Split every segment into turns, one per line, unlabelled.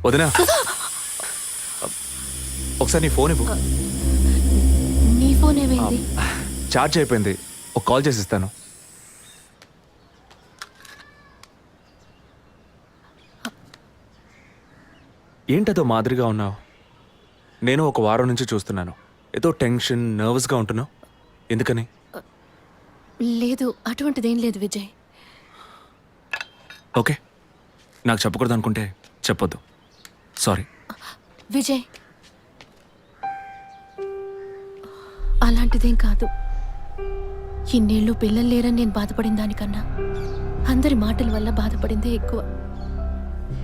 వదినా, ఒకసారి నీ ఫోన్ ఇవ్వు.
నీ ఫోన్ ఏమైంది?
ఛార్జ్ అయిపోయింది, ఒక కాల్ చేసి ఇస్తాను. ఏంటదో మాదిరిగా ఉన్నావు? నేను ఒక వారం నుంచి చూస్తున్నాను, ఏదో టెన్షన్, నర్వస్గా ఉంటున్నావు. ఎందుకని?
లేదు, అటువంటిదేం లేదు విజయ్.
ఓకే, నాకు చెప్పకూడదు అనుకుంటే చెప్పొద్దు. సారీ.
విజయ్, అలాంటిదేం కాదు. ఇన్నేళ్ళు పిల్లలు లేరని నేను బాధపడిన దానికన్నా అందరి మాటల వల్ల బాధపడిందే ఎక్కువ.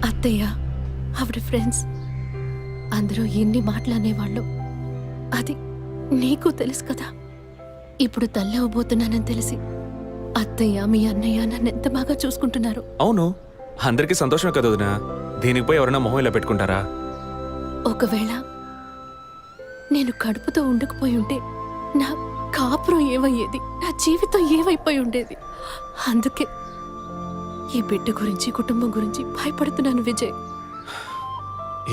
అత్తయ్య, ఆవిడ ఫ్రెండ్స్ అందరూ ఎన్ని మాటలు అనేవాళ్ళు, అది నీకు తెలుసు కదా. ఇప్పుడు తల్లి అవ్వబోతున్నానని తెలిసి అత్తయ్య, మీ అన్నయ్య నన్ను ఎంత బాగా చూసుకుంటున్నారు.
అవును, అందరికీ సంతోషమే కదా వదినా. దీనికి పోయి ఎవరైనా మొహం ఇలా పెట్టుకుంటారా?
ఒకవేళ నేను కడుపుతో ఉండకపోయి ఉంటే నా కాపురం ఏమయ్యేది, నా జీవితం ఏమైపోయి ఉండేది. అందుకే ఈ బిడ్డ గురించి, కుటుంబం గురించి భయపడుతున్నాను విజయ్.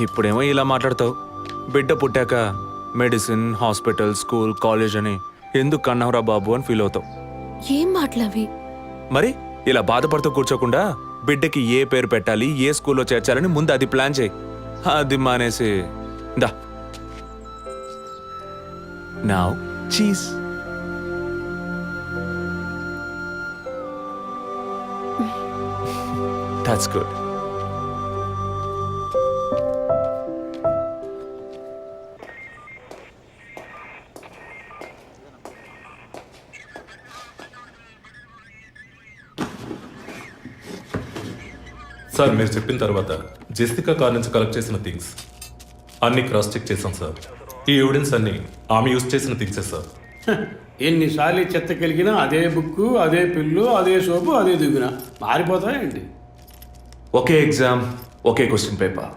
ఇప్పుడేమో ఇలా మాట్లాడతావు. బిడ్డ పుట్టాక మెడిసిన్, హాస్పిటల్, స్కూల్, కాలేజ్ అని ఎందుకు కన్నావురా బాబు అని ఫీల్ అవుతావు.
ఏం మాటలవి?
మరి ఇలా బాధపడుతూ కూర్చోకుండా బిడ్డకి ఏ పేరు పెట్టాలి, ఏ స్కూల్లో చేర్చాలని ముందు అది ప్లాన్ చేయి. అది మానేసి దా now cheese. That's good.
Sir, మీరు చెప్పిన తర్వాత జెసికా కార్ నుంచి కలెక్ట్ చేసిన థింగ్స్ అన్ని క్రాస్ చెక్ చేశాం సార్. ఈ ఎవిడెన్స్ అన్ని ఆమె యూజ్ చేసిన థింగ్సే సార్.
ఎన్నిసార్లు చెత్త కలిగినా అదే బుక్కు, అదే పిల్లు, అదే సోపు, అదే దువ్విన మారిపోతాయండి.
ఒకే ఎగ్జామ్, ఒకే క్వశ్చన్ పేపర్,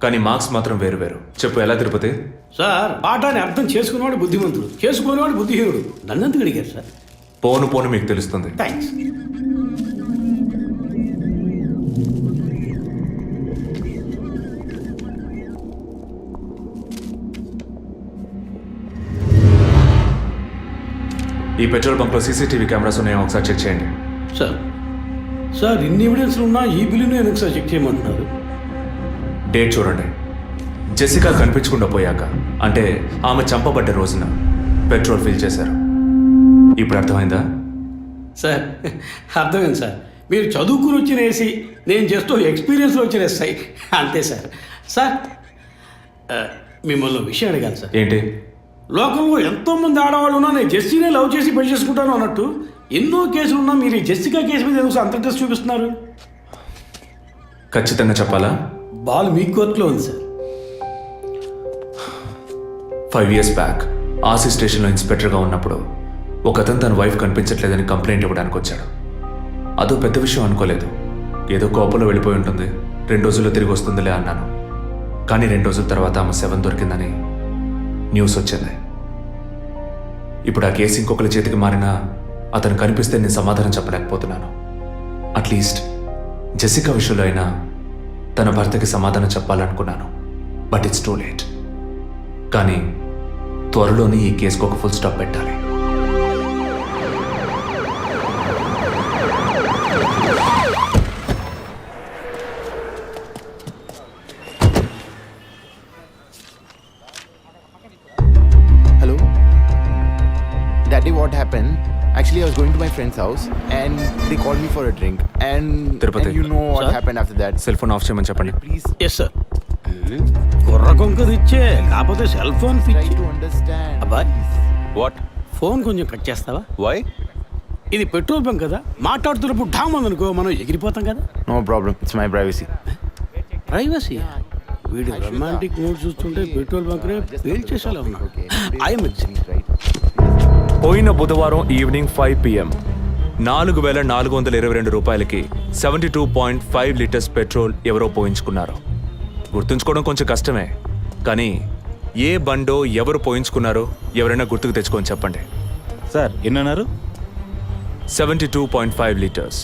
కానీ మార్క్స్ మాత్రం వేరు వేరు. చెప్పు ఎలా తిరుపతి?
సార్, పాఠాన్ని అర్థం చేసుకునేవాడు బుద్ధిమంతుడు, చేసుకునేవాడు బుద్ధిహీనుడు. నన్నెందుకు అడిగారు సార్?
పోను పోను మీకు తెలుస్తుంది.
థ్యాంక్స్.
ఈ పెట్రోల్ బంక్లో సీసీటీవీ కెమెరాస్ ఉన్నాయో ఒకసారి చెక్ చేయండి.
సార్, సార్ ఇన్ని ఎవిడెన్స్లు ఉన్నా ఈ బిల్లును ఎందుకు సార్ చెక్ చేయమంటున్నారు?
డేట్ చూడండి. జెసికా కనిపించకుండా పోయాక, అంటే ఆమె చంపబడ్డ రోజున పెట్రోల్ ఫిల్ చేశారు. ఇప్పుడు అర్థమైందా?
సార్, అర్థమైంది సార్. మీరు చదువుకుని వచ్చిన ఏసీ, నేను జస్ట్ ఎక్స్పీరియన్స్లో వచ్చిన ఎస్ఐ, అంతే సార్. సార్, మిమ్మల్ని విషయం అడిగాను సార్.
ఏంటి?
లోకంలో ఎంతోమంది ఆడవాళ్ళు ఉన్నా నేను జెస్సీనే లవ్ చేసి పెళ్లి చేసుకుంటాను అన్నట్టు ఎన్నో కేసులు ఉన్నా మీరు ఈ జెస్సికా కేసు మీద ఎందుకు అంత ఇంట్రెస్ట్ చూపిస్తున్నారు?
ఖచ్చితంగా చెప్పాలా?
బాల్ మీ కోర్టులో ఉంది సార్.
5 years బ్యాక్ ఆర్సీ స్టేషన్లో ఇన్స్పెక్టర్గా ఉన్నప్పుడు ఒకతను తన వైఫ్ కనిపించట్లేదని కంప్లైంట్ ఇవ్వడానికి వచ్చాడు. అదో పెద్ద విషయం అనుకోలేదు. ఏదో కోపంలో వెళ్ళిపోయి ఉంటుంది, 2 రోజుల్లో తిరిగి వస్తుందిలే అన్నాను. కానీ 2 రోజుల తర్వాత ఆమె శవం దొరికిందని న్యూస్ వచ్చింది. ఇప్పుడు ఆ కేసు ఇంకొకరి చేతికి మారినా అతను కనిపిస్తే నేను సమాధానం చెప్పలేకపోతున్నాను. అట్లీస్ట్ జెసికా విషయంలో అయినా తన భర్తకి సమాధానం చెప్పాలనుకున్నాను. But it's too late. కానీ త్వరలోనే ఈ కేసుకు ఒక ఫుల్ స్టాప్ పెట్టాలి.
What happened? Actually, I was going to my friend's house and they called me for a drink. And you know what
Sir?
happened after that.
Cell phone off చేయమని చెప్పండి.
Please
yes sir. కుర్ర కొంకది ఇచ్చే, కాకపోతే cell phone
try
పిచ్చి.
to understand.
అబ్బాయ్,
what?
Phone కొంచెం cut చేస్తావా?
వై?
ఇది పెట్రోల్ బంక్ కదా, మాట్లాడుతున్నప్పుడు ఢామ్ అనుకో మనం ఎగిరిపోతాం కదా.
No problem. It's my privacy.
Privacy. వీడి రొమాంటిక్ మూడ్ చూస్తుంటే పెట్రోల్ బంక్ రే పేల్చేసేలా ఉన్నాడు. I'm
Right.
పోయిన బుధవారం ఈవినింగ్ 5 PM 4,422 రూపాయలకి 72.5 లీటర్స్ పెట్రోల్ ఎవరో పోయించుకున్నారు. గుర్తుంచుకోవడం కొంచెం కష్టమే, కానీ ఏ బండో ఎవరు పోయించుకున్నారో ఎవరైనా గుర్తుకు తెచ్చుకొని చెప్పండి.
సార్ ఎన్నన్నారు?
72.5 లీటర్స్.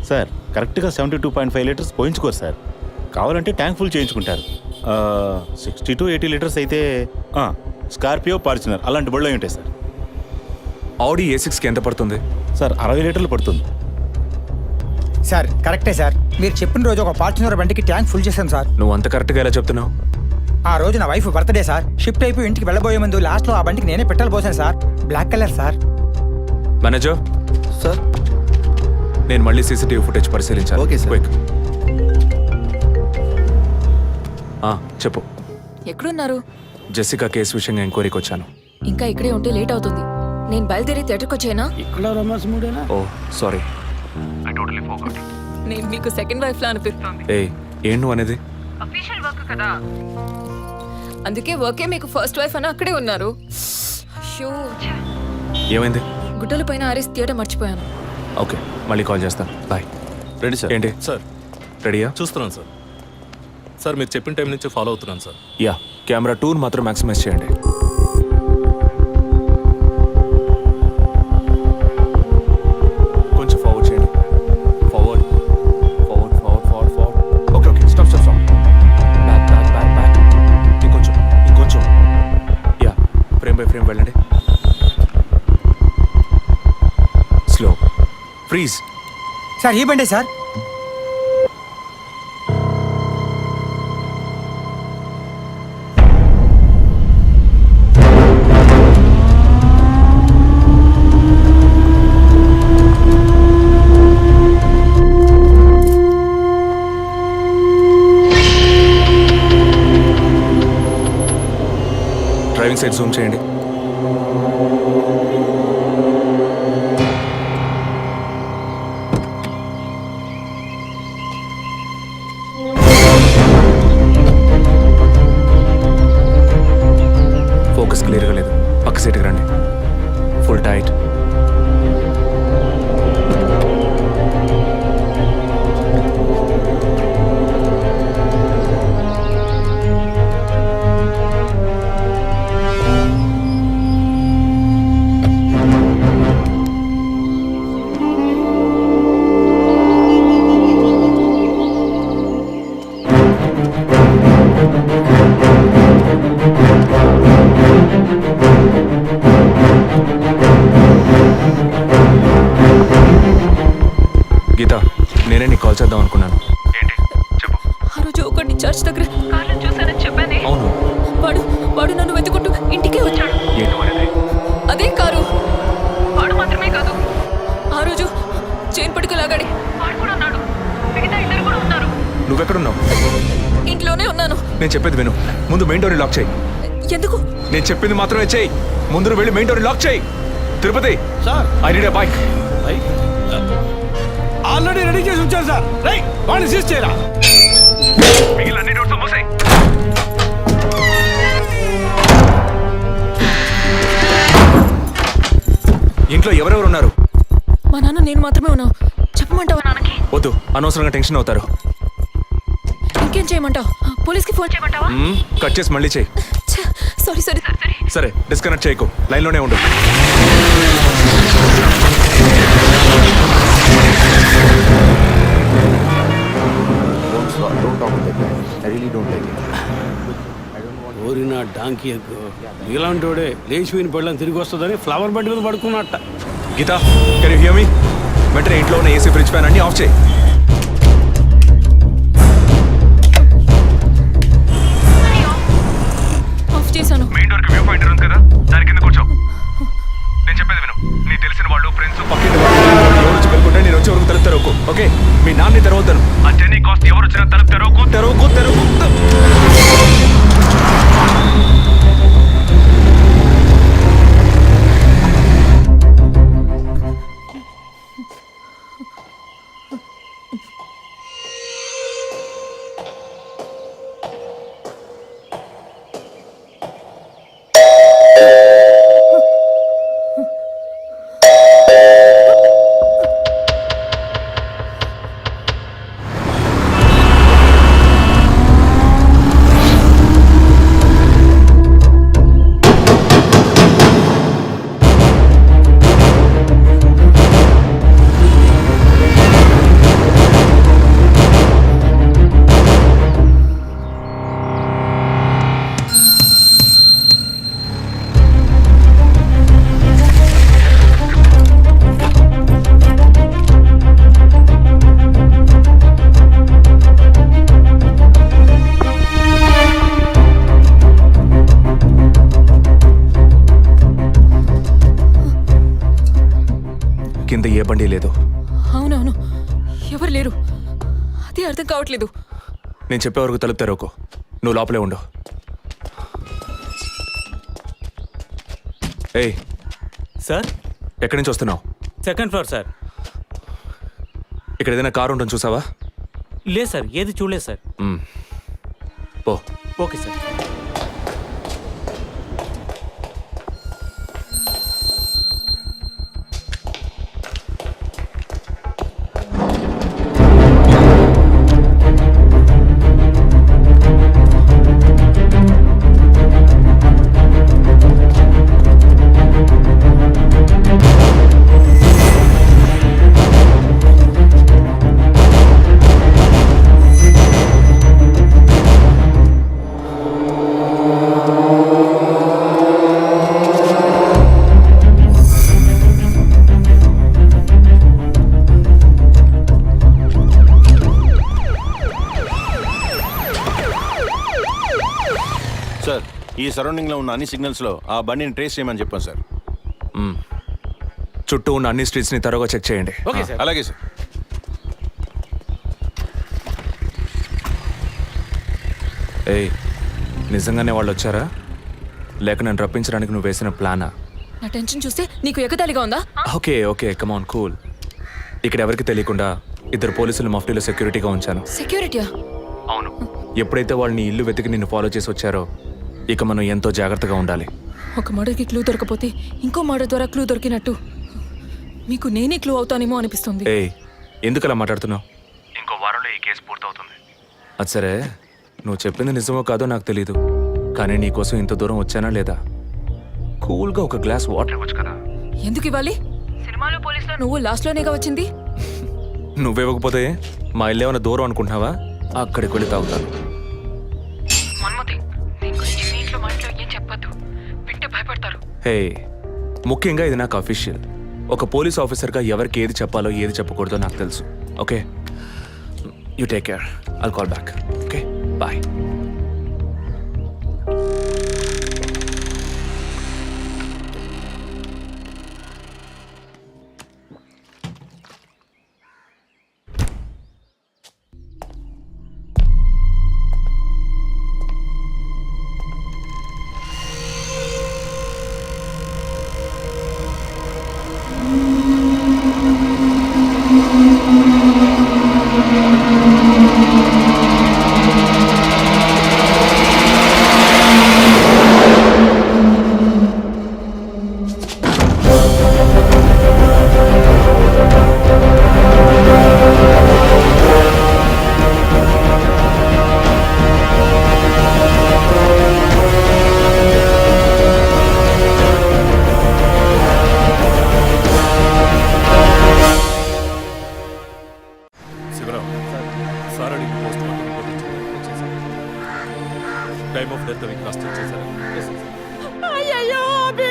సార్ కరెక్ట్గా 72.5 లీటర్స్ పోయించుకోరు సార్. కావాలంటే ట్యాంక్ ఫుల్ చేయించుకుంటారు. 60 to 80 లీటర్స్ అయితే స్కార్పియో, ఫార్చునర్ అలాంటి బళ్ళు అయి ఉంటాయి సార్.
ఆడి A6కి ఎంత పడుతుంది?
సార్ 60 లీటర్లు పడుతుంది.
సార్ కరెక్టే సార్, మీరు చెప్పిన రోజు ఒక ఫార్చునర్ బండికి ట్యాంక్ ఫుల్ చేశాను సార్.
నువ్వు అంత కరెక్ట్గా ఎలా చెప్తున్నావు?
ఆ రోజు నా వైఫ్ బర్త్డే సార్. షిఫ్ట్ అయిపోయి ఇంటికి వెళ్ళబోయే ముందు లాస్ట్లో ఆ బండికి నేనే పెట్రోల్ పోసాను sir. Black colour sir.
Manager
sir.
నేను మళ్ళీ సీసీటీవీ ఫుటేజ్ పరిశీలించాను.
Okay sir.
క్విక్. చెప్పు.
ఎక్కడున్నారు?
జెసికా కేసు విషయంగా ఎంక్వైరీకి వచ్చాను.
ఇంకా ఇక్కడే ఉంటే లేట్ అవుతుంది. నేను బయలుదేరి థియేటర్కి వచ్చేనా?
ఇక్కడ రొమాన్స్ మూడేనా?
ఓ సారీ.
నేను మీకు సెకండ్ వైఫ్ లా అనిపిస్తుంది.
ఏం నువ్వు అనేది?
అందుకే వర్కే మీకు ఫస్ట్ వైఫ్ అని అక్కడే ఉన్నారు. షో
ఏమైంది?
గుడ్డల పైన ఆరేసి థియేటర్ మర్చిపోయాను.
ఓకే, మళ్ళీ కాల్ చేస్తాను. బాయ్.
Ready sir.
ఏంటి?
సార్
రెడీయా?
చూస్తున్నాను సార్. సార్ మీరు చెప్పిన టైం నుంచి ఫాలో అవుతున్నాను సార్.
యా, కెమెరా 2 మాత్రం మ్యాక్సిమైజ్ చేయండి. కొంచెం ఫార్వర్డ్ చేయండి. Forward forward forward forward forward. Okay okay, stop stop stop. Back back back back. ఇంకొంచెం ఇంకొంచెం. యా, ఫ్రేమ్ బై ఫ్రేమ్ వెళ్ళండి. స్లో. ఫ్రీజ్.
సార్ ఈ బండే సార్.
డ్రైవింగ్ సైడ్ జూమ్ చేయండి. ఫోకస్ క్లియర్గా లేదు. పక్క సీట్కి రండి. Full tight. గీత, నేనే నీకు కాల్ చేద్దాం అనుకున్నాను. ఏంటి చెప్పు.
ఆ రోజు ఒకటి చర్చ్ దగ్గర కార్లో చూసానని చెప్పానే.
అవును.
వాడు నన్ను వెతుకుంటూ ఇంటికే వచ్చాడు.
ఏంటి వాడిది?
అదే కారు. వాడు మాత్రమే కాదు, ఆ రోజు చైన్ పట్టుకు లాగాడి వాడు కూడా ఉన్నాడు. మిగతా ఇద్దరు కూడా ఉన్నారు.
నువ్వెక్కడున్నావు?
ఇంట్లోనే ఉన్నాను.
నేను చెప్పేది విను. ముందు మెయిన్ డోర్ని లాక్ చేయి.
ఎందుకు?
నేను చెప్పింది మాత్రమే చేయి. ముందు నువ్వు వెళ్ళి మెయిన్ డోర్ని లాక్ చేయి. Tirupati
sir
I need a bike.
Already ready చేసి ఉంచారు సార్. రైట్, వాడిని సీజ్ చేయరా.
ఇంట్లో ఎవరెవరు ఉన్నారు?
మా నాన్న నేను మాత్రమే ఉన్నావు. చెప్పమంటావా నాన్నకి?
వద్దు, అనవసరంగా టెన్షన్ అవుతారు.
ఇంకేం చేయమంటావు? పోలీస్కి ఫోన్ చేయమంటావా?
కట్ చేసి మళ్ళీ చేయి.
Sorry sorry sorry.
సరే, డిస్కనెక్ట్ చేయకు, లైన్లోనే ఉండు.
Don't talk like that. I really don't like it.
ఓరినా డాంకీ ఎగ్గు. ఇలాంటి వాడే లేచిపోయిన పళ్ళని తిరిగి వస్తుందని ఫ్లవర్ బెడ్ మీద పడుకున్నట్ట.
Geetha, can you hear me? వెంటనే ఇంట్లో ఉన్న ఏసీ, ఫ్రిడ్జ్, ఫ్యాన్ అన్ని ఆఫ్ చేయి.
ఆఫ్ చేశాను.
మెయిన్ డోర్ కి వ్యూ పాయింట్ ఉంది కదా, దాని కింద కూర్చో. నేను చెప్పేది విను. నీ తెలిసిన వాళ్ళు, ఫ్రెండ్స్, పక్కింటి వాళ్ళు ఎవరు వచ్చి పెళ్ళుకుంటే నేను వచ్చే వరకు తలుపు తెరవకు. ఓకే, మీ నాన్ని తెరవద్దాను. ఆ జర్నీ కాస్ట్ ఎవరు వచ్చినా తలుపు తెరవకు తెరవకు తెరవకు. ఏ బండి లేదు.
అవునవును, ఎవరు లేరు. అదే అర్థం కావట్లేదు.
నేను చెప్పే వరకు తలుపు తెరవకు. నువ్వు లోపలే ఉండు. ఏయ్,
సార్
ఎక్కడి నుంచి వస్తున్నావు?
Second floor sir.
ఇక్కడ ఏదైనా కారు ఉంటుంది చూసావా?
లేదు సార్, ఏది చూడలేదు సార్.
పో.
Okay sir.
సార్, ఈ సరౌండింగ్లో ఉన్న అన్ని సిగ్నల్స్లో ఆ బండిని ట్రేస్ చేయమని చెప్పాను సార్.
చుట్టూ ఉన్న అన్ని స్ట్రీట్స్ని త్వరగా చెక్ చేయండి.
Okay sir.
అలాగే సార్.
ఏయ్, నిజంగానే వాళ్ళు వచ్చారా లేక నన్ను రప్పించడానికి నువ్వు వేసిన ప్లానా?
నా టెన్షన్ చూస్తే నీకు ఎగతాళిగా ఉందా?
ఓకే ఓకే, కమాన్ కూల్. ఇక్కడ ఎవరికి తెలియకుండా 2 పోలీసులు మఫ్టీలో సెక్యూరిటీగా ఉంచాను.
సెక్యూరిటీయా?
అవును. ఎప్పుడైతే వాళ్ళు నీ ఇల్లు వెతికి నిన్ను ఫాలో చేసి వచ్చారో ఇక మనం ఎంతో జాగ్రత్తగా ఉండాలి.
ఒక మర్డర్కి క్లూ దొరకపోతే ఇంకో మర్డర్ ద్వారా క్లూ దొరికినట్టు మీకు నేనే క్లూ అవుతానేమో అనిపిస్తుంది.
ఏయ్, ఎందుకు అలా మాట్లాడుతున్నావు? ఇంకో వారంలో ఈ కేసు పూర్తవుతుంది. అది సరే, నువ్వు చెప్పింది నిజమో కాదో నాకు తెలీదు, కానీ నీకోసం ఇంత దూరం వచ్చానా లేదా? కూల్గా ఒక గ్లాస్ వాటర్ ఇవ్వచ్చు కదా.
ఎందుకు ఇవ్వాలి? సినిమాలో పోలీసులో నువ్వు లాస్ట్లోనేగా వచ్చింది.
నువ్వివ్వకపోతే మా ఇల్లు ఏమైనా దూరం అనుకుంటున్నావా? అక్కడికి వెళ్ళి తాగుతాను. హే, ముఖ్యంగా ఇది నాకు అఫీషియల్. ఒక పోలీస్ ఆఫీసర్గా ఎవరికి ఏది చెప్పాలో ఏది చెప్పకూడదో నాకు తెలుసు. Okay, you take care. I'll call back. Okay, bye.
Time of death అవి కాస్ట్ చేశారు.
అయ్యయ్యో అభి,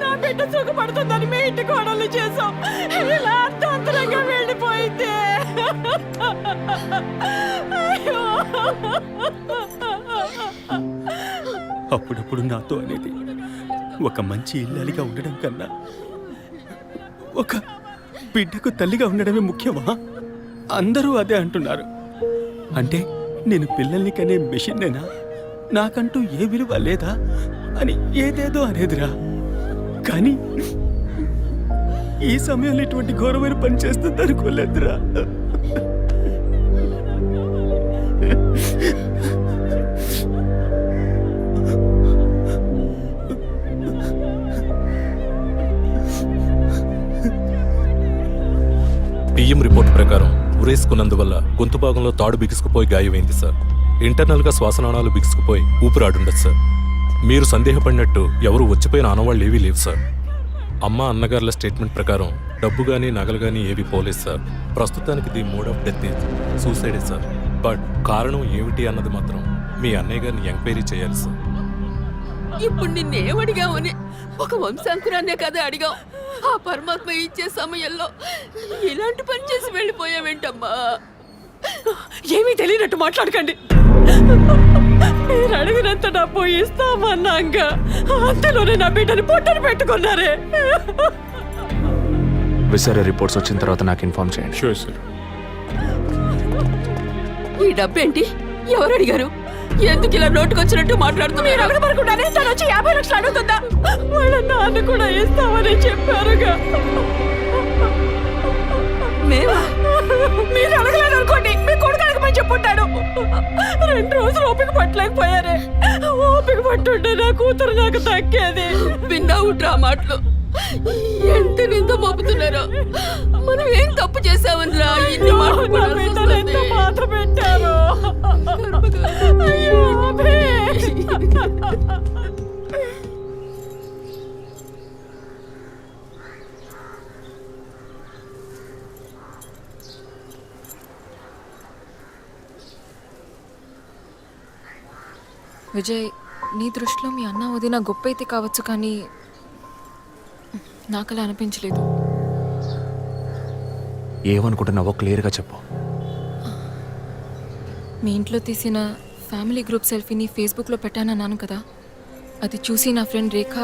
నా బిడ్డ సుఖపడుతుందని మీ ఇంటి కోడలు చేసాం. ఇలా అర్థాంతరంగా వెళ్ళిపోయింది. అయ్యో.
అప్పుడప్పుడు నాతో అనేది ఒక మంచి ఇల్లాలిగా ఉండడం కన్నా ఒక బిడ్డకు తల్లిగా ఉండడమే ముఖ్యమా? అందరూ అదే అంటున్నారు. అంటే నేను పిల్లల్ని కనే మెషిన్నేనా? నాకంటూ ఏ విలువ లేదా అని ఏదేదో అనేదిరా. కానీ ఈ సమయంలో ఇటువంటి ఘోరమైన పని చేస్తుంది అనుకోలేదురా.
పిఎం రిపోర్ట్ ప్రకారం ఉరేసుకున్నందువల్ల గొంతు భాగంలో తాడు బిగుసుకుపోయి గాయమైంది సార్. ఇంటర్నల్గా శ్వాసనాళాలు బిగుసుకుపోయి ఊపిరాడుండదు సార్. మీరు సందేహపడినట్టు ఎవరు వచ్చిపోయిన ఆనవాళ్ళు ఏవీ లేవు సార్. అమ్మ అన్నగారుల స్టేట్మెంట్ ప్రకారం డబ్బు కానీ నగలు కానీ ఏవి పోలేదు సార్. ప్రస్తుతానికి ది మోడ్ ఆఫ్ డెత్ సూసైడే సార్. బట్ కారణం ఏమిటి అన్నది మాత్రం మీ అన్నయ్య గారిని ఎంక్వైరీ చేయాలి సార్.
ఇప్పుడు నిన్నేమడిగామని ఒక వంశాంకురాన్నే కదా అడిగాం. ఆ పరమాత్మ ఇచ్చే సమయంలో ఇలాంటి పని చేసి వెళ్ళిపోయావేంటమ్మా? ఏమీ తెలియనట్టు మాట్లాడకండి. మీరు అడిగినంత డబ్బు ఇస్తామన్నాగా అంతలోనే నా బిడ్డని పొట్టను పెట్టుకున్నారే.
విసరే రిపోర్ట్స్ వచ్చిన తర్వాత నాకు ఇన్ఫార్మ్ చేయండి.
Sure sir.
ఈ డబ్బేంటి? ఎవరు అడిగారు? ఎందుకు ఇలా నోటుకొచ్చినట్టు మాట్లాడుతున్నారు? అడగబడకుండానే తను వచ్చి 50 లక్షలు అడుగుతుందా? వాళ్ళ నాన్న కూడా ఇస్తామని చెప్పారుగా. మేమా? మీరు అడగలేదు అనుకోండి, మీ కొడుకు అడగమని చెప్పుంటాడు. 2 రోజులు ఓపిక పట్టలేకపోయారే. ఓపిక పట్టుంటే నా కూతురు నాకు దక్కేది. విన్నావుట్రా మాటలు ఎంత నింద మోపుతున్నారో. మనం ఏం తప్పు చేసామనిరా ఇన్ని మాటలు ఎంత బాధ పెట్టారు.
విజయ్, నీ దృష్టిలో మీ అన్న వదిన గొప్ప అయితే కావచ్చు, కానీ నాకు అలా అనిపించలేదు.
ఏమనుకుంటున్నావో క్లియర్గా చెప్పు.
మీ ఇంట్లో తీసిన ఫ్యామిలీ గ్రూప్ సెల్ఫీని ఫేస్బుక్లో పెట్టానన్నాను కదా, అది చూసి నా ఫ్రెండ్ రేఖ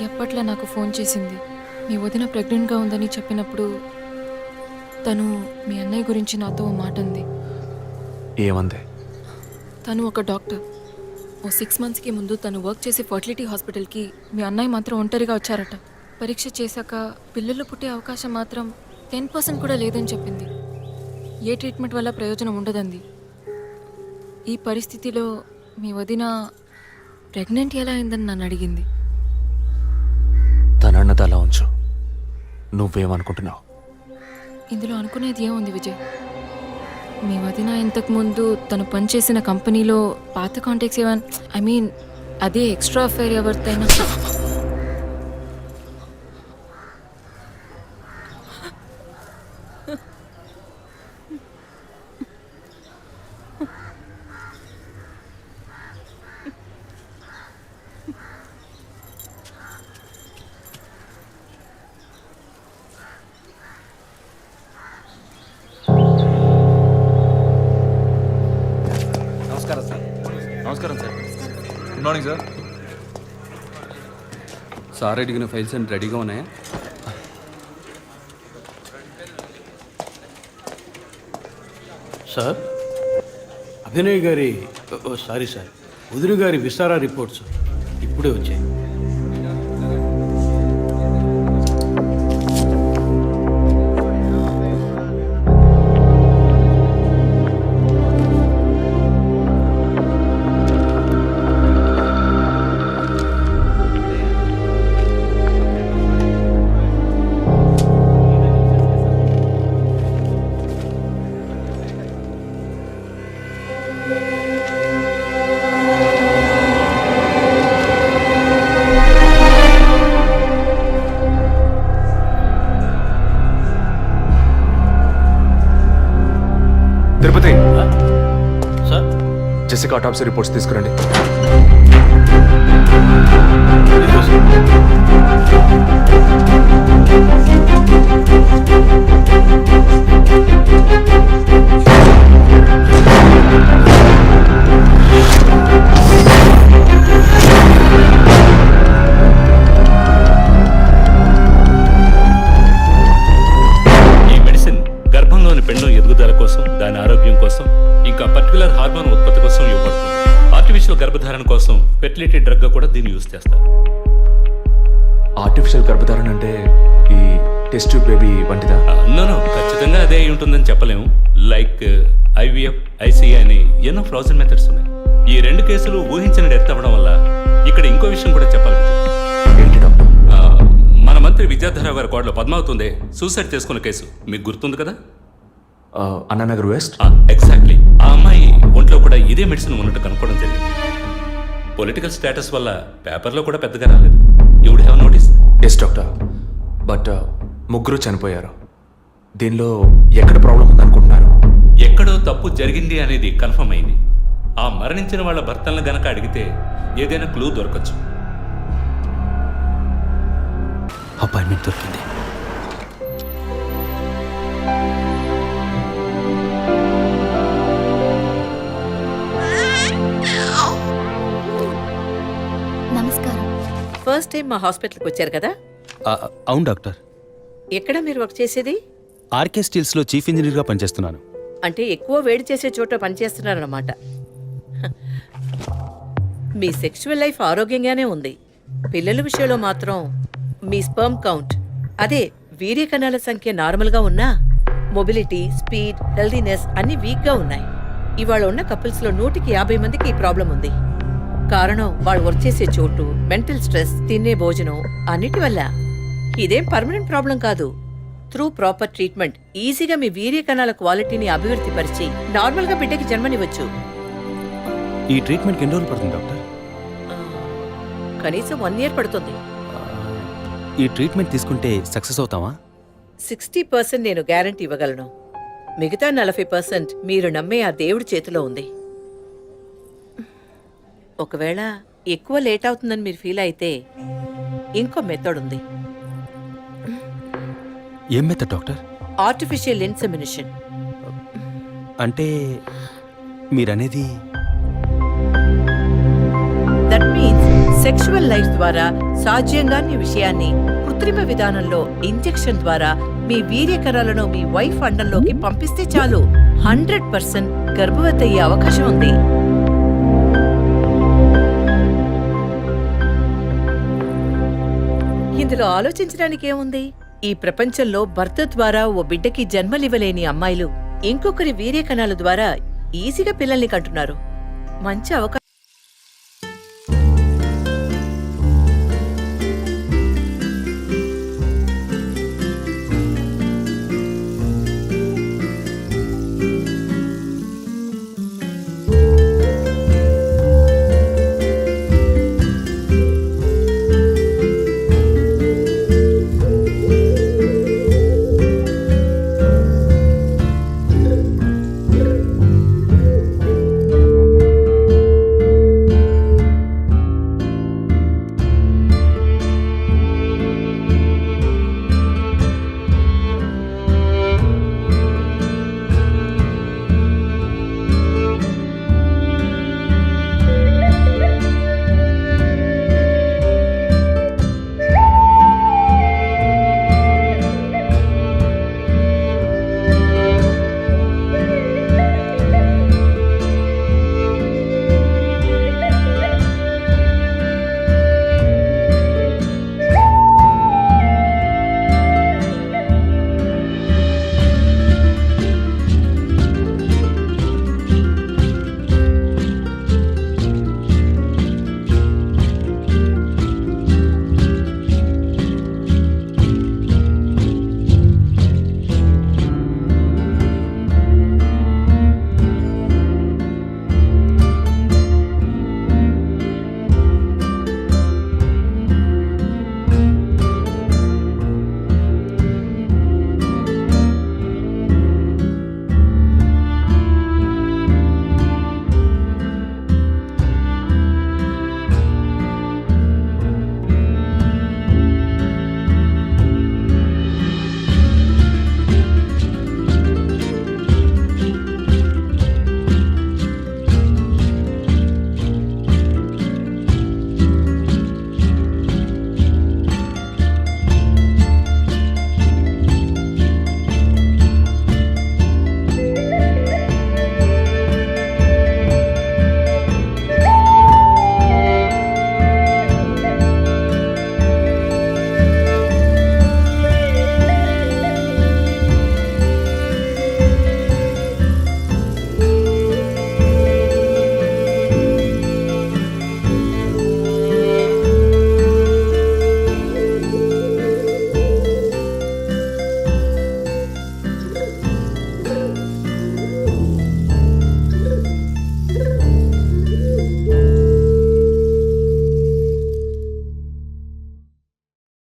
ఎప్పట్లా నాకు ఫోన్ చేసింది. మీ వదిన ప్రెగ్నెంట్గా ఉందని చెప్పినప్పుడు తను మీ అన్నయ్య గురించి నాతో ఓ మాట అంది.
ఏమంది?
తను ఒక డాక్టర్. ఓ 6 monthsకి ముందు తను వర్క్ చేసే ఫర్టిలిటీ హాస్పిటల్కి మీ అన్నయ్య మాత్రం ఒంటరిగా వచ్చారట. పరీక్ష చేశాక పిల్లలు పుట్టే అవకాశం మాత్రం 10% కూడా లేదని చెప్పింది. ఏ ట్రీట్మెంట్ వల్ల ప్రయోజనం ఉండదంది. ఈ పరిస్థితిలో మీ వదిన ప్రెగ్నెంట్ ఎలా అయిందని నన్ను అడిగింది.
తనన్నది అలా ఉంచు. నువ్వేమనుకుంటున్నావు?
ఇందులో అనుకునేది ఏముంది విజయ్? మీ వదిన ఇంతకుముందు తను పనిచేసిన కంపెనీలో పాత కాంటాక్ట్స్ ఏమైనా అదే ఎక్స్ట్రా అఫైర్ ఎవరితైనా
నమస్కారం sir. Good morning sir. Sir అడిగిన ఫైల్స్ అన్ని రెడీగా ఉన్నాయా?
సార్, అభినయ్ గారి సారీ సార్, వదిన గారి విసారా రిపోర్ట్స్ ఇప్పుడే వచ్చాయి.
తిరుపతి,
సార్,
జెసికా ఆటాప్సీ రిపోర్ట్స్ తీసుకురండి.
ఈ మెడిసిన్ గర్భంలోని పెండం ఎదుగుదల కోసం, దాని ఆరోగ్యం కోసం, ఇంకా పర్టికులర్ హార్మోన్ ఉత్పత్తి కోసం ఇవ్వబడుతుంది. ఆర్టిఫిషియల్ గర్భధారణ కోసం ఫెర్టిలిటీ డ్రగ్ గా కూడా దీన్ని యూజ్ చేస్తారు.
ఆర్టిఫిషియల్ గర్భధారణ అంటే ఈ టెస్ట్ ట్యూబ్ బేబీ వంటిదా?
నో, ఖచ్చితంగా అదే అయి ఉంటుందని చెప్పలేము. లైక్ ఐవీఎఫ్, ఐసీఐ అని ఎన్నో ఫ్రోజన్ మెథడ్స్ ఉన్నాయి. ఈ 2 కేసులు ఊహించిన డెత్ అవ్వడం వల్ల ఇక్కడ ఇంకో విషయం కూడా చెప్పాలి.
ఏంటి డాక్టర్?
మన మంత్రి విద్యాధరరావు గారి కోడలు పద్మావతుందే సూసైడ్ చేసుకున్న కేసు మీకు గుర్తుంది కదా?
అన్నానగర్ వెస్ట్.
ఎగ్జాక్ట్లీ. ఆ అమ్మాయి ఒంట్లో కూడా ఇదే మెడిసిన్ ఉన్నట్టు కనుక్కోవడం జరిగింది. పొలిటికల్ స్టేటస్ వల్ల పేపర్లో కూడా పెద్దగా రాలేదు. You would have notice.
Yes doctor, but ముగ్గురు చనిపోయారు. దీనిలో ఎక్కడ ప్రాబ్లం ఉందనుకుంటున్నారు?
ఎక్కడో తప్పు జరిగింది అనేది కన్ఫర్మ్ అయింది. ఆ మరణించిన వాళ్ళ భర్తలను గనక అడిగితే ఏదైనా క్లూ దొరకచ్చు.
అపాయింట్మెంట్ దొరికింది.
నమస్కారం.
ఫస్ట్ టైం మా హాస్పిటల్కి వచ్చారు కదా?
అవును డాక్టర్.
ఎక్కడ మీరు వర్క్ చేసేది?
ఆర్కే స్టీల్స్లో చీఫ్ ఇంజనీర్గా పనిచేస్తున్నాను.
అంటే ఎక్కువ వేడి చేసే చోట పనిచేస్తున్నారన్నమాట. మీ సెక్షువల్ లైఫ్ ఆరోగ్యంగానే ఉంది. పిల్లల విషయంలో మాత్రం మీ స్పర్మ్ కౌంట్, అదే వీర్య కణాల సంఖ్య నార్మల్గా ఉన్నా మొబిలిటీ, స్పీడ్, హెల్దీనెస్ అన్ని వీక్గా ఉన్నాయి. ఇవాళ ఉన్న కపుల్స్లో 150 మందికి ఈ ప్రాబ్లం ఉంది. కారణం వాళ్ళు వర్క్ చేసే చోటు, మెంటల్ స్ట్రెస్, తినే భోజనం అన్నిటి వల్ల. ఇదేం పర్మనెంట్ ప్రాబ్లం కాదు. త్రూ ప్రాపర్ ట్రీట్మెంట్ ఈజీగా మీ వీర్య కణాల క్వాలిటీని అభివృద్ధి పరిచి నార్మల్గా బిడ్డకి జన్మనివ్వచ్చు.
ఈ ట్రీట్మెంట్కి ఎన్ని రోజులు పడుతుంది డాక్టర్?
కనీసం 1 year పడుతుంది.
ఈ ట్రీట్మెంట్ తీసుకుంటే సక్సెస్ అవుతామా?
60% నేను గ్యారంటీ ఇవ్వగలను. మిగతా 40% మీరు నమ్మే ఆ దేవుడి చేతిలో ఉంది. ఒకవేళ ఎక్కువ లేట్ అవుతుందని మీరు ఫీల్ అయితే ఇంకో మెథడ్ ఉంది.
ఏం మెథడ్ డాక్టర్?
Artificial insemination.
అంటే మీరనేది?
దట్ మీన్స్ సెక్షువల్ లైఫ్ ద్వారా సాధ్యంగాని విషయాన్ని కృత్రిమ విధానంలో ఇంజెక్షన్ ద్వారా మీ వీర్యకణాలను మీ వైఫ్ అండంలోకి పంపిస్తే చాలు 100% గర్భవతి అయ్యే అవకాశం ఉంది. ఇందులో ఆలోచించడానికి ఏముంది? ఈ ప్రపంచంలో భర్త ద్వారా ఓ బిడ్డకి జన్మలివ్వలేని అమ్మాయిలు ఇంకొకరి వీర్యకణాల ద్వారా ఈజీగా పిల్లల్ని కంటున్నారు. మంచి అవకాశం.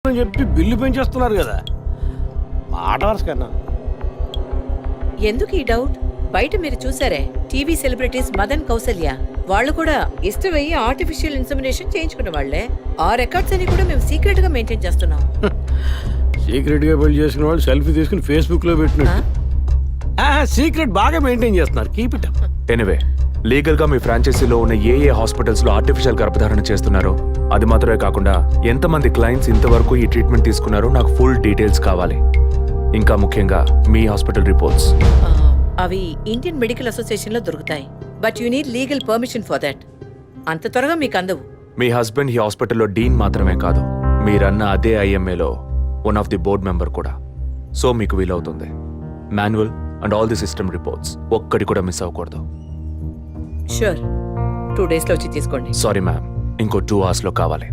అని చెప్పి బిల్లు పెంచేస్తున్నారు కదా, మాట వరుస కన్నా.
ఎందుకు ఈ డౌట్? బయట మీరు చూసారే టీవీ సెలబ్రిటీస్ మదన్ కౌసల్య, వాళ్ళు కూడా ఇష్టమయ్యి ఆర్టిఫిషియల్ ఇన్సెమినేషన్ చేయించుకున్న వాళ్లే. ఆ రికార్డ్స్ అని కూడా మేము సీక్రెట్ గా మెయింటైన్ చేస్తున్నాం.
సీక్రెట్ గా పెళ్లి చేసుకున్న వాళ్ళు సెల్ఫీ తీసుకుని ఫేస్బుక్ లో పెట్టినట్టు సీక్రెట్ బాగా మెయింటైన్ చేస్తున్నారు. Keep it up.
Anyway, legal గా మీ ఫ్రాంచైజీలో ఉన్న ఏ హాస్పిటల్స్ లో ఆర్టిఫిషియల్ గర్భధారణ చేస్తున్నారో అది మాత్రమే కాకుండా ఎంతమంది క్లయింట్స్ ఇంతవరకు ఈ ట్రీట్మెంట్ తీసుకున్నారో నాకు ఫుల్ డీటెయిల్స్ కావాలి. ఇంకా ముఖ్యంగా మీ హాస్పిటల్ రిపోర్ట్స్.
అవి ఇండియన్ మెడికల్ అసోసియేషన్లో దొరుకుతాయి, but you need legal permission for that. అంత త్వరగా మీకు అందవు.
మీ హస్బెండ్ ఈ హాస్పిటల్లో డీన్ మాత్రమే కాదు, మీరన్న అదే ఐఎంఏలో one of the board member కూడా. సో మీకు వీలవుతుంది. Manual and all the system reports ఒక్కటి కూడా మిస్ అవ్వకూడదు.
షూర్, 2 డేస్లో వచ్చి తీసుకోండి.
సారీ మ్యామ్, ఇంకో 2 అవర్స్లో కావాలి.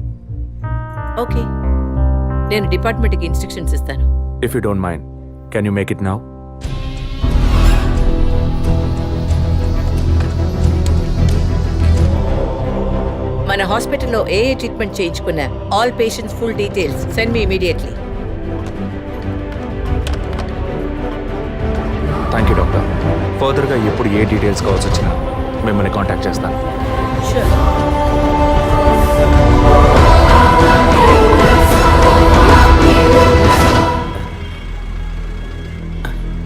ఓకే, నేను డిపార్ట్మెంట్కి ఇన్స్ట్రక్షన్స్ ఇస్తాను.
If you don't mind, can you make it now?
మన హాస్పిటల్లో ఏ ట్రీట్మెంట్ చేయించుకున్నా all patients full details send me immediately.
Thank you doctor. ఫర్దర్గా ఎప్పుడు ఏ డీటెయిల్స్ కావాల్సి వచ్చినా మిమ్మల్ని కాంటాక్ట్ చేస్తాను.
షూర్.